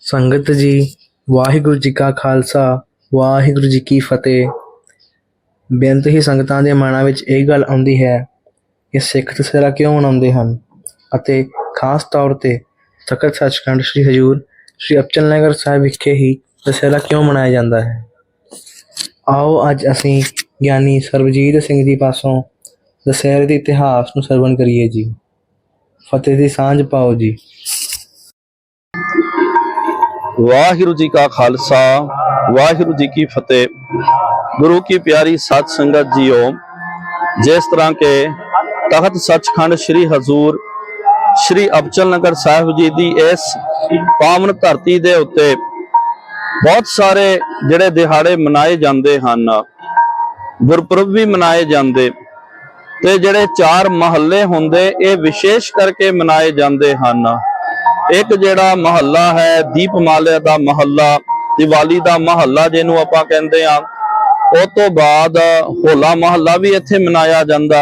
संगत जी वाहिगुरु जी का खालसा वाहिगुरु जी की फतेह। ਬੇਅੰਤ ਹੀ ਸੰਗਤਾਂ ਦੇ ਮਨਾਂ ਵਿੱਚ ਇਹ ਗੱਲ ਆਉਂਦੀ ਹੈ ਕਿ ਸਿੱਖ ਦੁਸਹਿਰਾ ਕਿਉਂ ਮਨਾਉਂਦੇ ਹਨ ਅਤੇ ਖਾਸ ਤੌਰ ਤੇ ਤਖਤ ਸੱਚਖੰਡ ਸ੍ਰੀ ਹਜ਼ੂਰ ਸ੍ਰੀ ਅਬਚਲ ਨਗਰ ਸਾਹਿਬ ਵਿਖੇ ਹੀ ਦੁਸਹਿਰਾ ਕਿਉਂ ਮਨਾਇਆ ਜਾਂਦਾ ਹੈ। ਆਓ ਅੱਜ ਅਸੀਂ ਗਿਆਨੀ ਸਰਬਜੀਤ ਸਿੰਘ ਜੀ ਪਾਸੋਂ ਦੁਸਹਿਰੇ ਦੇ ਇਤਿਹਾਸ ਨੂੰ ਸਰਵਣ ਕਰੀਏ ਜੀ। ਫਤਿਹ ਦੀ ਸਾਂਝ ਪਾਓ ਜੀ। वाहिगुरु जी का खालसा वाहिगुरु जी की फतेह। गुरु की प्यारी साध संगत जीओ, जिस तरह के तख्त सचखंड श्री हजूर श्री अबचल नगर साहिब जी की इस पावन धरती दे उत्ते बहुत सारे जिहड़े दिहाड़े मनाए जाते हैं, गुरपुरब भी मनाए जाते ते जिहड़े चार महल्ले होंदे ये विशेष करके मनाए जाते हैं। एक जिहड़ा महल्ला है दीपमाला दा महल्ला, दिवाली दा महल्ला जिन्हों आपां कहंदे आ, उस तो बाद होला महल्ला भी इत्थे मनाया जांदा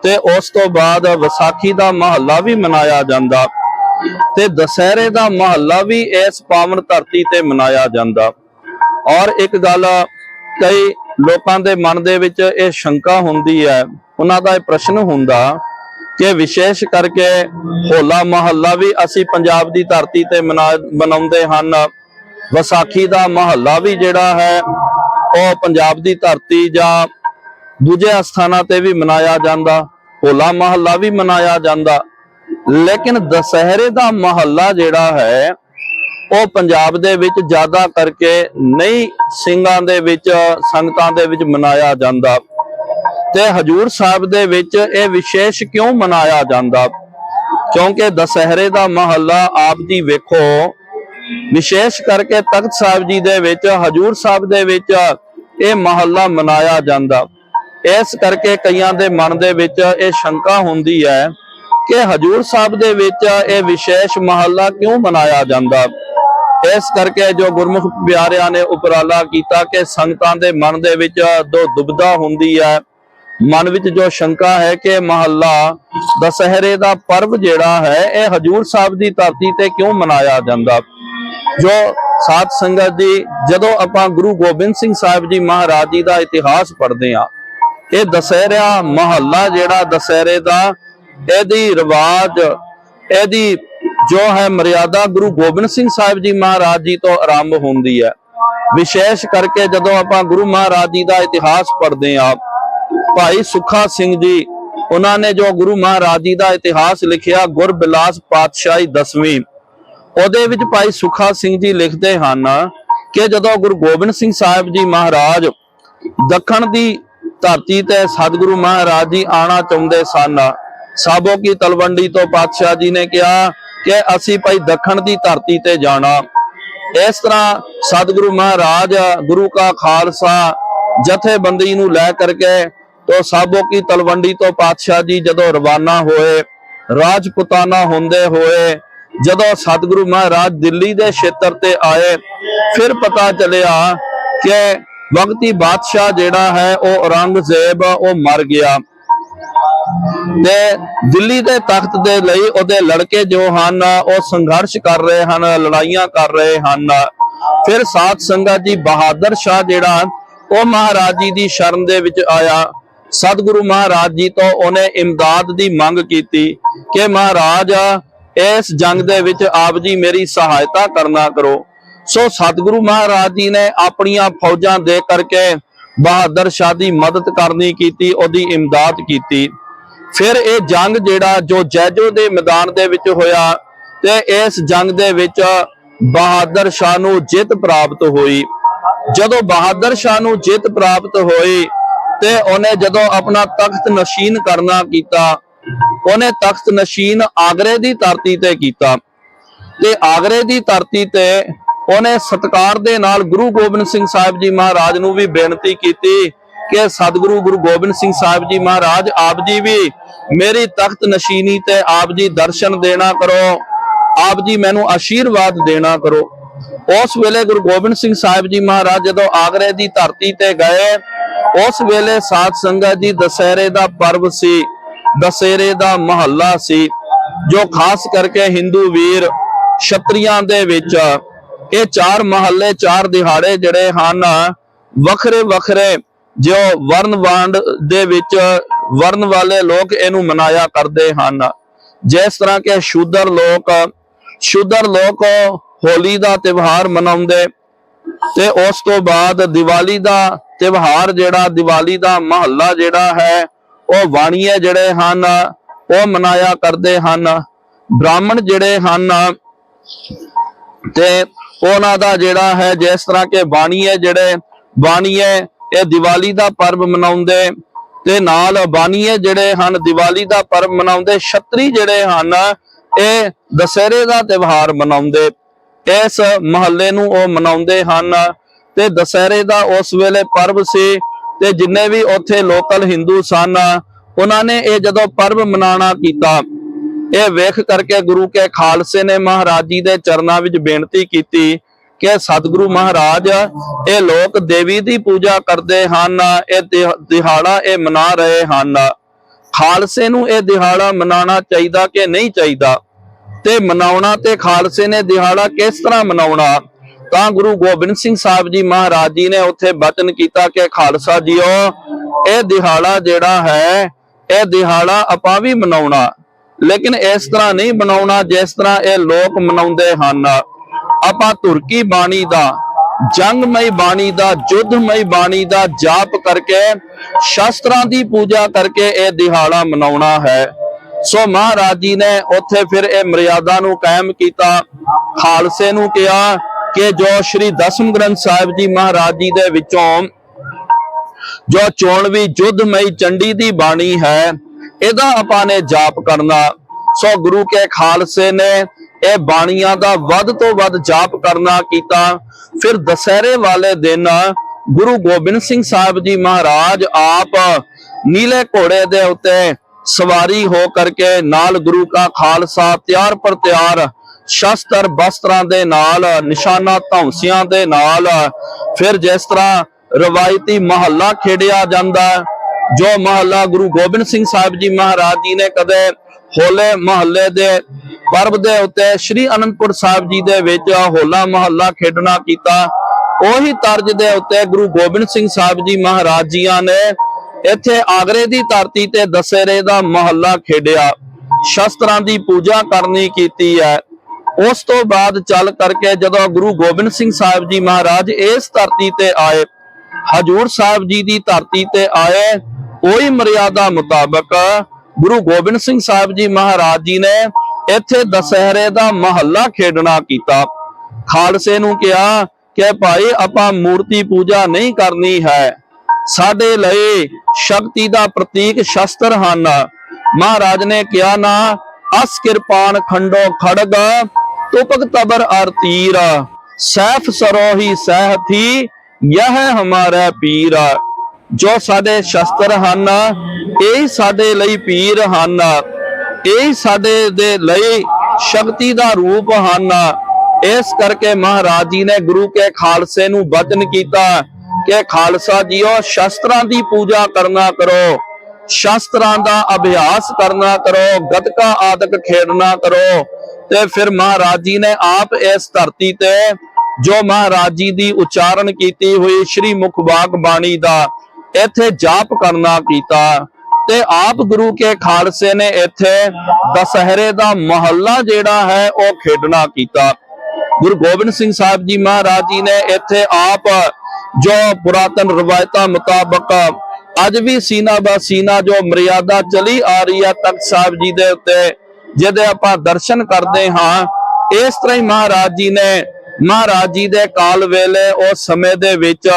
ते उस तो बाद विसाखी दा महल्ला भी मनाया जांदा ते दशहरे दा महल्ला भी इस पावन धरती ते मनाया जांदा। और एक गल कई लोकां दे मन दे विच इह शंका हुंदी है, उन्हां दा प्रश्न हुंदा कि विशेष करके होला महल्ला भी असी पंजाब दी धरती ते मनाउंदे हन, विसाखी दा महल्ला भी जिहड़ा है वो पंजाब दी धरती जां दूजे स्थानां ते भी मनाया जांदा, होला महल्ला भी मनाया जांदा। लेकिन दशहरे दा महल्ला जिहड़ा है वो पंजाब दे विच ज्यादा करके नहीं ਸਿੰਘਾਂ दे विच संगतां दे विच मनाया जांदा ते हजूर साहब दे विच ये विशेष क्यों मनाया जांदा, क्योंकि दशहरे दा महल्ला आप जी वेखो विशेष करके तख्त साहिब जी दे विच हजूर साहब दे विच ये महल्ला मनाया जांदा। इस करके कईयां दे मन दे विच ये शंका हुंदी है कि हजूर साहब दे विच ये विशेष महल्ला क्यों मनाया जांदा। इस करके जो गुरमुख प्यारियां ने उपराला कीता कि संगतां दे मन दे विच दो दुविधा हुंदी है, मन विच जो शंका है कि महल्ला दशहरे दा पर्व जिहड़ा है यह हजूर साहब दी धरती ते क्यों मनाया जांदा। जो साध संगत जी जदों आपां गुरु गोबिंद सिंह साहिब जी महाराज जी दा इतिहास पढ़दे आ, ये दशहरा महल्ला जिहड़ा दशहरे दा इहदी रिवाज इहदी जो है मर्यादा गुरु गोबिंद सिंह साहिब जी महाराज जी तो आरंभ होंदी है। विशेष करके जदों आपां गुरु महाराज जी दा इतिहास पढ़दे आ, भाई सुखा सिंह जी उन्होंने जो गुरु महाराज जी का इतिहास लिखिया गुरबिलास पातशाही 10वीं, ਉਹਦੇ ਵਿੱਚ भाई सुखा सिंह जी लिखते हैं कि जदों गुरु गोबिंद सिंह साहिब जी महाराज दखण की धरती ते सतगुरु महाराज जी आना चाहते सन, साबो की तलवंडी तो पातशाह जी ने कहा कि असी भाई दखण की धरती ते जाना। इस तरह सतगुरु महाराज गुरु का खालसा जथेबंदी नूं लै करके तो साबो की तलवंडी तो पातशाह जी जदों रवाना होए, राजपुताना होंदे होए जदों सतगुरु महाराज दिल्ली दे क्षेत्र ते आए, फिर पता चलिया कि वक्ती बादशाह जिहड़ा है वो औरंगजेब वो मर गया ते दिल्ली दे तख्त दे लई ओदे लड़के जो हन वो संघर्ष कर रहे हन, लड़ाइयां कर रहे हन। फिर साध संगत जी बहादुर शाह जिहड़ा वो महाराज जी दी शरण दे विच आया, सतगुरु महाराज जी तो उन्हें इमदाद की मंग की कि महाराज इस जंग दे विच आप जी मेरी सहायता करना करो। सो सतगुरु महाराज जी ने अपनियां फौजां दे करके बहादुर शाह की मदद करनी की, ओदी इमदाद की। फिर ये जंग जिहड़ा जो जैजो दे मैदान दे विच होया ते इस जंग दे विच बहादुर शाह नूं जित प्राप्त हुई। जदों बहादुर शाह नूं जित प्राप्त हुई ते उन्हें जदों अपना तख्त नशीन करना कीता, उन्हें तख्त नशीन आगरे दी धरती ते कीता ते आगरे दी धरती ते उन्हें सत्कार दे नाल गुरु गोबिंद सिंह साहिब जी महाराज नूं भी बेनती की कि सतगुरु गुरु गोबिंद सिंह साहिब जी महाराज आप जी भी मेरी तख्त नशीनी ते आप जी दर्शन देना करो, आप जी मैनू आशीर्वाद देना करो। उस वेले गुरु गोबिंद सिंह साहिब जी महाराज जदों आगरे दी धरती ते गए, उस वेले साध संगत जी दशहरे दा पर्व सी, दशहरे दा महल्ला सी, जो खास करके हिंदू वीर ਛਤਰੀਆਂ ਦੇ ਵਿੱਚ ਇਹ 4 ਮਹੱਲੇ 4 ਦਿਹਾੜੇ ਜਿਹੜੇ ਹਨ ਵੱਖਰੇ ਵੱਖਰੇ ਜੋ ਵਰਨ ਵੰਡ ਦੇ ਵਿੱਚ ਵਰਨ ਵਾਲੇ ਲੋਕ ਇਹਨੂੰ ਮਨਾਇਆ ਕਰਦੇ ਹਨ। ਜਿਸ ਤਰ੍ਹਾਂ ਕਿ ਸ਼ੂਦਰ ਲੋਕ ਹੋਲੀ ਦਾ ਤਿਉਹਾਰ ਮਨਾਉਂਦੇ ਤੇ ਉਸ ਤੋਂ ਬਾਅਦ ਦੀਵਾਲੀ ਦਾ ਤਿਉਹਾਰ ਜਿਹੜਾ ਦੀਵਾਲੀ ਦਾ ਮਹੱਲਾ ਜਿਹੜਾ ਹੈ ਉਹ ਬਾਣੀਏ ਜਿਹੜੇ ਹਨ ਉਹ ਮਨਾਇਆ ਕਰਦੇ ਹਨ। ਬ੍ਰਾਹਮਣ ਜਿਹੜੇ ਹਨ ਤੇ ਉਹਨਾਂ ਦਾ ਜਿਹੜਾ ਹੈ ਜਿਸ ਤਰ੍ਹਾਂ ਕਿ ਬਾਣੀਏ ਇਹ ਦੀਵਾਲੀ ਦਾ ਪਰਬ ਮਨਾਉਂਦੇ ਤੇ ਨਾਲ ਬਾਣੀਏ ਜਿਹੜੇ ਹਨ ਦੀਵਾਲੀ ਦਾ ਪਰਬ ਮਨਾਉਂਦੇ। ਛਤਰੀ ਜਿਹੜੇ ਹਨ ਇਹ ਦੁਸਹਿਰੇ ਦਾ ਤਿਉਹਾਰ ਮਨਾਉਂਦੇ। ਇਸ ਮਹੱਲੇ ਨੂੰ ਉਹ ਮਨਾਉਂਦੇ ਹਨ ਤੇ ਦੁਸਹਿਰੇ ਦਾ ਉਸ ਵੇਲੇ ਪਰਬ ਸੀ ਤੇ ਜਿੰਨੇ ਵੀ ਉੱਥੇ ਲੋਕਲ ਹਿੰਦੂ ਸਨ ਉਹਨਾਂ ਨੇ ਇਹ ਜਦੋਂ ਪਰਬ ਮਨਾਉਣਾ ਕੀਤਾ ਇਹ ਵੇਖ ਕਰਕੇ ਗੁਰੂ ਕੇ ਖਾਲਸੇ ਨੇ ਮਹਾਰਾਜ ਜੀ ਦੇ ਚਰਨਾਂ ਵਿੱਚ ਬੇਨਤੀ ਕੀਤੀ ਕਿ ਸਤਿਗੁਰੂ ਮਹਾਰਾਜ ਇਹ ਲੋਕ ਦੇਵੀ ਦੀ ਪੂਜਾ ਕਰਦੇ ਹਨ, ਇਹ ਦਿਹਾੜਾ ਇਹ ਮਨਾ ਰਹੇ ਹਨ। ਖਾਲਸੇ ਨੂੰ ਇਹ ਦਿਹਾੜਾ ਮਨਾਉਣਾ ਚਾਹੀਦਾ ਕਿ ਨਹੀਂ ਚਾਹੀਦਾ ਤੇ ਮਨਾਉਣਾ ਤੇ ਖਾਲਸੇ ਨੇ ਦਿਹਾੜਾ ਕਿਸ ਤਰ੍ਹਾਂ ਮਨਾਉਣਾ ਤਾਂ ਗੁਰੂ ਗੋਬਿੰਦ ਸਿੰਘ ਸਾਹਿਬ ਜੀ ਮਹਾਰਾਜ ਜੀ ਨੇ ਉੱਥੇ ਬਚਨ ਕੀਤਾ ਕਿ ਖਾਲਸਾ ਜੀਓ ਇਹ ਦਿਹਾੜਾ ਜਿਹੜਾ ਹੈ ਇਹ ਦਿਹਾੜਾ ਆਪਾਂ ਵੀ ਮਨਾਉਣਾ ਲੇਕਿਨ ਇਸ ਤਰ੍ਹਾਂ ਨਹੀਂ ਮਨਾਉਣਾ ਜਿਸ ਤਰ੍ਹਾਂ ਇਹ ਲੋਕ ਮਨਾਉਂਦੇ ਹਨ। ਆਪਾਂ ਤੁਰਕੀ ਬਾਣੀ ਦਾ ਜੰਗਮਈ ਬਾਣੀ ਦਾ ਯੁੱਧਮਈ ਬਾਣੀ ਦਾ ਜਾਪ ਕਰਕੇ ਸ਼ਸਤਰਾਂ ਦੀ ਪੂਜਾ ਕਰਕੇ ਇਹ ਦਿਹਾੜਾ ਮਨਾਉਣਾ ਹੈ। ਸੋ ਮਹਾਰਾਜ ਜੀ ਨੇ ਉੱਥੇ ਫਿਰ ਇਹ ਮਰਿਆਦਾ ਨੂੰ ਕਾਇਮ ਕੀਤਾ। ਖਾਲਸੇ ਨੂੰ ਕਿਹਾ ਕਿ ਜੋ ਸ਼੍ਰੀ ਦਸਮ ਗ੍ਰੰਥ ਸਾਹਿਬ ਜੀ ਮਹਾਰਾਜ ਜੀ ਦੇ ਵਿੱਚੋਂ ਜੋ 24ਵੀਂ ਯੁੱਧਮਈ ਚੰਡੀ ਦੀ ਬਾਣੀ ਹੈ ਇਹਦਾ ਆਪਾਂ ਨੇ ਜਾਪ ਕਰਨਾ। ਸੋ ਗੁਰੂ ਕੇ ਖਾਲਸੇ ਨੇ ਇਹ ਬਾਣੀਆਂ ਦਾ ਵੱਧ ਤੋਂ ਵੱਧ ਜਾਪ ਕਰਨਾ ਕੀਤਾ। ਫਿਰ ਦੁਸਹਿਰੇ ਵਾਲੇ ਦਿਨ ਗੁਰੂ ਗੋਬਿੰਦ ਸਿੰਘ ਸਾਹਿਬ ਜੀ ਮਹਾਰਾਜ ਆਪ ਨੀਲੇ ਘੋੜੇ ਦੇ ਉੱਤੇ ਸਵਾਰੀ ਹੋ ਕਰਕੇ ਨਾਲ ਗੁਰੂ ਕਾ ਖਾਲਸਾ ਤਿਆਰ ਪਰ ਤਿਆਰ ਸ਼ਸਤਰ ਬਸਤਰਾਂ ਦੇ ਨਾਲ ਨਿਸ਼ਾਨਾ ਧੌਂਸਿਆਂ ਦੇ ਨਾਲ ਫਿਰ ਜਿਸ ਤਰ੍ਹਾਂ ਰਵਾਇਤੀ ਮਹੱਲਾ ਖੇਡਿਆ ਜਾਂਦਾ ਜੋ ਮਹੱਲਾ ਗੁਰੂ ਗੋਬਿੰਦ ਸਿੰਘ ਸਾਹਿਬ ਜੀ ਮਹਾਰਾਜ ਜੀ ਨੇ ਕਦੇ ਹੋਲੇ ਮਹੱਲੇ ਦੇ ਪਰਬ ਦੇ ਉੱਤੇ ਸ਼੍ਰੀ ਅਨੰਦਪੁਰ ਸਾਹਿਬ ਜੀ ਦੇ ਵਿੱਚ ਹੋਲਾ ਮਹੱਲਾ ਖੇਡਣਾ ਕੀਤਾ ਉਹੀ ਤਰਜ ਦੇ ਉੱਤੇ ਗੁਰੂ ਗੋਬਿੰਦ ਸਿੰਘ ਸਾਹਿਬ ਜੀ ਮਹਾਰਾਜ ਜੀਆਂ ਨੇ ਇੱਥੇ ਆਗਰੇ ਦੀ ਧਰਤੀ ਤੇ ਦੁਸਹਿਰੇ ਦਾ ਮਹੱਲਾ ਖੇਡਿਆ ਸ਼ਸਤਰਾਂ ਦੀ ਪੂਜਾ ਕਰਨੀ ਕੀਤੀ ਹੈ। ਉਸ ਤੋਂ ਬਾਅਦ ਚੱਲ ਕਰਕੇ ਜਦੋਂ ਗੁਰੂ ਗੋਬਿੰਦ ਸਿੰਘ ਸਾਹਿਬ ਜੀ ਮਹਾਰਾਜ ਇਸ ਧਰਤੀ ਤੇ ਆਏ ਹਜੂਰ ਸਾਹਿਬ ਜੀ ਦੀ ਧਰਤੀ ਤੇ ਆਏ ਉਹੀ ਮਰਿਆਦਾ ਮੁਤਾਬਕ ਗੁਰੂ ਗੋਬਿੰਦ ਸਿੰਘ ਸਾਹਿਬ ਜੀ ਮਹਾਰਾਜ ਜੀ ਨੇ ਇੱਥੇ ਦੁਸਹਿਰੇ ਦਾ ਮਹੱਲਾ ਖੇਡਣਾ ਕੀਤਾ। ਖਾਲਸੇ ਨੂੰ ਕਿਹਾ ਕਿ ਭਾਈ ਆਪਾਂ ਮੂਰਤੀ ਪੂਜਾ ਨਹੀਂ ਕਰਨੀ ਹੈ ਸਾਡੇ ਲਈ ਸ਼ਕਤੀ ਦਾ ਪ੍ਰਤੀਕ ਸ਼ਸਤਰ ਹਨ। ਮਹਾਰਾਜ ਨੇ ਕਿਹਾ ਨਾ ਅਸ ਕਿਰਪਾਨ ਖੰਡੋ ਖੜਗ ਤੁਪਕ ਤਬਰ ਅਰ ਤੀਰ ਸੈਫ ਸਰੋਹੀ ਸਹਿਥੀ ਯਹ ਹਮਾਰਾ ਪੀਰ। ਜੋ ਸਾਡੇ ਸ਼ਸਤਰ ਹਨ ਇਹ ਸਾਡੇ ਲਈ ਪੀਰ ਹਨ ਇਹ ਸਾਡੇ ਦੇ ਲਈ ਸ਼ਕਤੀ ਦਾ ਰੂਪ ਹਨ। ਇਸ ਕਰਕੇ ਮਹਾਰਾਜ ਜੀ ਨੇ ਗੁਰੂ ਕੇ ਖਾਲਸੇ ਨੂੰ ਬਚਨ ਕੀਤਾ ਕਿ ਖਾਲਸਾ ਜੀਓ ਸ਼ਸਤਰਾਂ ਦੀ ਪੂਜਾ ਕਰਨਾ ਕਰੋ ਸ਼ਸਤਰਾਂ ਦਾ ਅਭਿਆਸ ਕਰਨਾ ਕਰੋ ਗੱਤਕਾ ਆਦਿਕ ਖੇਡਣਾ ਕਰੋ। ਤੇ ਫਿਰ ਮਹਾਰਾਜ ਜੀ ਨੇ ਆਪ ਇਸ ਧਰਤੀ ਤੇ ਜੋ ਮਹਾਰਾਜ ਜੀ ਦੀ ਉਚਾਰਨ ਕੀਤੀ ਹੋਈ ਸ਼੍ਰੀ ਮੁਖਵਾਕ ਬਾਣੀ ਦਾ ਇੱਥੇ ਜਾਪ ਕਰਨਾ ਕੀਤਾ ਤੇ ਆਪ ਗੁਰੂ ਕੇ ਖਾਲਸੇ ਨੇ ਇੱਥੇ ਦੁਸਹਿਰੇ ਦਾ ਮਹੱਲਾ ਜਿਹੜਾ ਹੈ ਉਹ ਖੇਡਣਾ ਕੀਤਾ। ਗੁਰੂ ਗੋਬਿੰਦ ਸਿੰਘ ਸਾਹਿਬ ਜੀ ਮਹਾਰਾਜ ਜੀ ਨੇ ਇੱਥੇ ਆਪ ਜੋ ਪੁਰਾਤਨ ਰਵਾਇਤਾਂ ਮੁਤਾਬਕ ਅੱਜ ਵੀ ਸੀਨਾ ਬਾ ਸੀਨਾ ਜੋ ਮਰਿਆਦਾ ਚਲੀ ਆ ਰਹੀ ਹੈ ਤਖਤ ਸਾਹਿਬ ਜੀ ਦੇ ਉੱਤੇ ਜਿਹਦੇ ਆਪਾਂ ਦਰਸ਼ਨ ਕਰਦੇ ਹਾਂ ਇਸ ਤਰ੍ਹਾਂ ਹੀ ਮਹਾਰਾਜ ਜੀ ਨੇ ਮਹਾਰਾਜ ਜੀ ਦੇ ਕਾਲ ਵੇਲੇ ਉਸ ਸਮੇਂ ਦੇ ਵਿੱਚ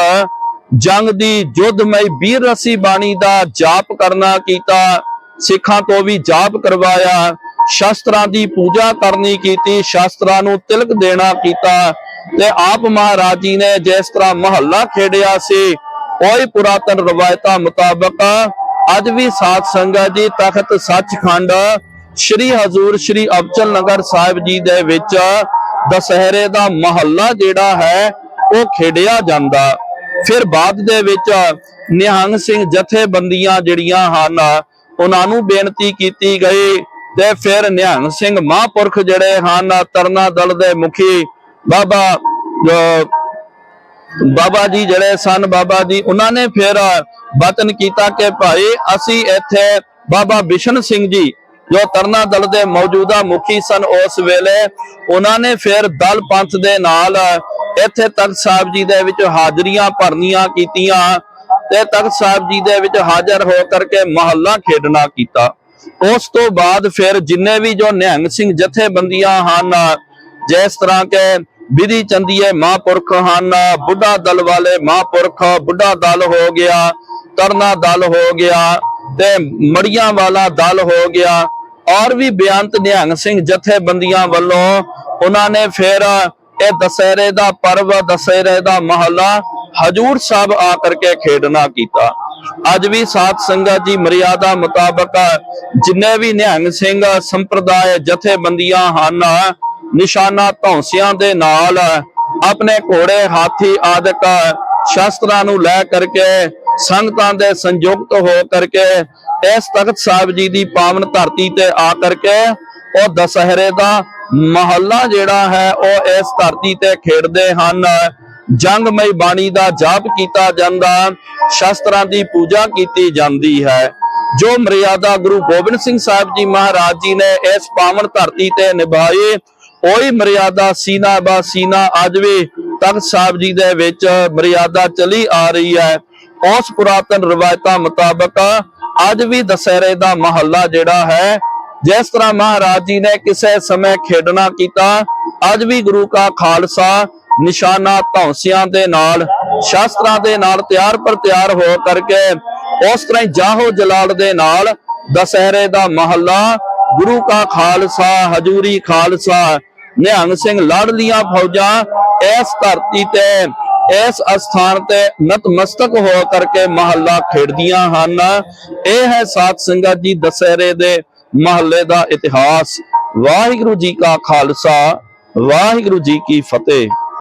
ਜੰਗ ਦੀ ਯੁੱਧਮਈ ਵੀਰ ਰਸੀ ਬਾਣੀ ਦਾ ਜਾਪ ਕਰਨਾ ਕੀਤਾ ਸਿੱਖਾਂ ਤੋਂ ਵੀ ਜਾਪ ਕਰਵਾਇਆ ਸ਼ਸਤਰਾਂ ਦੀ ਪੂਜਾ ਕਰਨੀ ਕੀਤੀ ਸ਼ਸਤਰਾਂ ਨੂੰ ਤਿਲਕ ਦੇਣਾ ਕੀਤਾ ਤੇ ਆਪ ਮਹਾਰਾਜ ਜੀ ਨੇ ਜਿਸ ਤਰ੍ਹਾਂ ਮਹੱਲਾ ਖੇਡਿਆ ਸੀ ਉਹੀ ਪੁਰਾਤਨ ਰਵਾਇਤਾਂ ਮੁਤਾਬਕ ਅੱਜ ਵੀ ਸਾਧ ਸੰਗਤ ਜੀ ਤਖਤ ਸੱਚਖੰਡ ਸ਼੍ਰੀ ਹਜ਼ੂਰ ਸ਼੍ਰੀ ਅਬਚਲ ਨਗਰ ਸਾਹਿਬ ਜੀ ਦੇ ਵਿੱਚ ਦੁਸਹਿਰੇ ਦਾ ਮਹੱਲਾ ਜਿਹੜਾ ਹੈ ਉਹ ਖੇਡਿਆ ਜਾਂਦਾ। ਫਿਰ ਬਾਅਦ ਦੇ ਵਿੱਚ ਨਿਹੰਗ ਸਿੰਘ ਜਥੇਬੰਦੀਆਂ ਜਿਹੜੀਆਂ ਹਨ ਉਹਨਾਂ ਨੂੰ ਬੇਨਤੀ ਕੀਤੀ ਗਈ ਤੇ ਫਿਰ ਨਿਹੰਗ ਸਿੰਘ ਮਹਾਂਪੁਰਖ ਜਿਹੜੇ ਹਨ ਤਰਨਾ ਦਲ ਦੇ ਮੁਖੀ ਬਾਬਾ ਜੀ ਜਿਹੜੇ ਸਨ, ਬਾਬਾ ਜੀ ਉਹਨਾਂ ਨੇ ਫਿਰ ਵਚਨ ਕੀਤਾ ਕਿ ਭਾਈ ਅਸੀਂ ਇੱਥੇ ਬਾਬਾ ਬਿਸ਼ਨ ਸਿੰਘ ਜੀ ਜੋ ਤਰਨਾ ਦਲ ਦੇ ਮੌਜੂਦਾ ਮੁਖੀ ਸਨ ਉਸ ਵੇਲੇ, ਉਹਨਾਂ ਨੇ ਫਿਰ ਦਲ ਪੰਥ ਦੇ ਨਾਲ ਇੱਥੇ ਤਖਤ ਸਾਹਿਬ ਜੀ ਦੇ ਵਿੱਚ ਹਾਜ਼ਰੀਆਂ ਭਰਨੀਆਂ ਕੀਤੀਆਂ ਤੇ ਤਖਤ ਸਾਹਿਬ ਜੀ ਦੇ ਵਿੱਚ ਹਾਜ਼ਰ ਹੋ ਕਰਕੇ ਮਹੱਲਾ ਖੇਡਣਾ ਕੀਤਾ। ਉਸ ਤੋਂ ਬਾਅਦ ਫਿਰ ਜਿੰਨੇ ਵੀ ਜੋ ਨਿਹੰਗ ਸਿੰਘ ਜਥੇਬੰਦੀਆਂ ਹਨ, ਜਿਸ ਤਰ੍ਹਾਂ ਕਿ ਵਿਧੀ ਚੰਦੀਏ ਮਹਾਂਪੁਰਖ ਹਨ, ਬੁੱਢਾ ਦਲ ਵਾਲੇ ਮਹਾਂਪੁਰਖ, ਬੁੱਢਾ ਦਲ ਹੋ ਗਿਆ, ਤਰਨਾ ਦਲ ਹੋ ਗਿਆ ਤੇ ਮੜੀਆਂ ਵਾਲਾ ਦਲ ਹੋ ਗਿਆ, ਔਰ ਵੀ ਬੇਅੰਤ ਨਿਹੰਗ ਸਿੰਘ ਜਥੇਬੰਦੀਆਂ ਵੱਲੋਂ ਉਹਨਾਂ ਨੇ ਫਿਰ ਇਹ ਦਸ਼ਹਰੇ ਦਾ ਪਰਵ, ਦਸ਼ਹਰੇ ਦਾ ਮਹੱਲਾ ਹਜੂਰ ਸਾਹਿਬ ਆ ਕਰਕੇ ਖੇਡਣਾ ਕੀਤਾ। ਅੱਜ ਵੀ ਸਾਧ ਸੰਗਤ ਜੀ ਮਰਿਆਦਾ ਮੁਤਾਬਕ ਜਿੰਨੇ ਵੀ ਨਿਹੰਗ ਸਿੰਘ ਸੰਪਰਦਾਇ ਜਥੇਬੰਦੀਆਂ ਹਨ, ਨਿਸ਼ਾਨਾ ਧੌਂਸਿਆਂ ਦੇ ਨਾਲ ਆਪਣੇ ਘੋੜੇ, ਹਾਥੀ ਆਦਿਕ ਸ਼ਸਤਰਾਂ ਨੂੰ ਲੈ ਕਰਕੇ ਸੰਗਤਾਂ ਦੇ ਸੰਯੁਕਤ ਹੋ ਕਰਕੇ ਇਸ ਤਖਤ ਸਾਹਿਬ ਜੀ ਦੀ ਪਾਵਨ ਧਰਤੀ ਤੇ ਆ ਕਰਕੇ ਉਹ ਦਸ਼ਹਰੇ ਦਾ ਮਹੱਲਾ ਜਿਹੜਾ ਹੈ ਉਹ ਇਸ ਧਰਤੀ ਤੇ ਖੇਡਦੇ ਹਨ। ਜੰਗਮਈ ਬਾਣੀ ਦਾ ਜਾਪ ਕੀਤਾ ਜਾਂਦਾ, ਸ਼ਸਤਰਾਂ ਦੀ ਪੂਜਾ ਕੀਤੀ ਜਾਂਦੀ ਹੈ। ਜੋ ਮਰਿਆਦਾ ਗੁਰੂ ਗੋਬਿੰਦ ਸਿੰਘ ਸਾਹਿਬ ਜੀ ਮਹਾਰਾਜ ਜੀ ਨੇ ਇਸ ਪਾਵਨ ਧਰਤੀ ਤੇ ਨਿਭਾਈ, ਉਹੀ ਮਰਿਆਦਾ ਸੀਨਾ ਬਾ ਸੀਨਾ ਅੱਜ ਵੀ ਤਖਤ ਸਾਹਿਬ ਜੀ ਦੇ ਵਿੱਚ ਮਰਿਆਦਾ ਚਲੀ ਆ ਰਹੀ ਹੈ। ਉਸ ਪੁਰਾਤਨ ਰਵਾਇਤਾਂ ਮੁਤਾਬਕ ਅੱਜ ਵੀ ਦਸ਼ਹਰੇ ਦਾ ਮਹੱਲਾ ਜਿਹੜਾ ਹੈ, ਜਿਸ ਤਰ੍ਹਾਂ ਮਹਾਰਾਜ ਜੀ ਨੇ ਕਿਸੇ ਸਮੇਂ ਖੇਡਣਾ ਕੀਤਾ, ਅੱਜ ਵੀ ਗੁਰੂ ਕਾ ਖਾਲਸਾ ਨਿਸ਼ਾਨਾ ਧੌਂਸਿਆਂ ਦੇ ਨਾਲ, ਸ਼ਸਤਰਾਂ ਦੇ ਨਾਲ ਤਿਆਰ ਪਰ ਤਿਆਰ ਹੋ ਕਰਕੇ ਉਸ ਤਰ੍ਹਾਂ ਜਾਹੋ ਜਲਾਲ ਦੇ ਨਾਲ ਦਸ਼ਹਰੇ ਦਾ ਮਹੱਲਾ ਗੁਰੂ ਕਾ ਖਾਲਸਾ, ਹਜੂਰੀ ਖਾਲਸਾ, ਨਿਹੰਗ ਸਿੰਘ ਲਾਡਲੀਆਂ ਫੌਜਾਂ ਇਸ ਧਰਤੀ ਤੇ, ਇਸ ਅਸਥਾਨ ਤੇ ਨਤਮਸਤਕ ਹੋ ਕਰਕੇ ਮਹੱਲਾ ਖੇਡਦੀਆਂ ਹਨ। ਇਹ ਹੈ ਸਾਧ ਸੰਗਤ ਜੀ ਦਸ਼ਹਰੇ ਦੇ ਮਹੱਲੇ ਦਾ ਇਤਿਹਾਸ। ਵਾਹਿਗੁਰੂ ਜੀ ਕਾ ਖਾਲਸਾ, ਵਾਹਿਗੁਰੂ ਜੀ ਕੀ ਫਤਿਹ।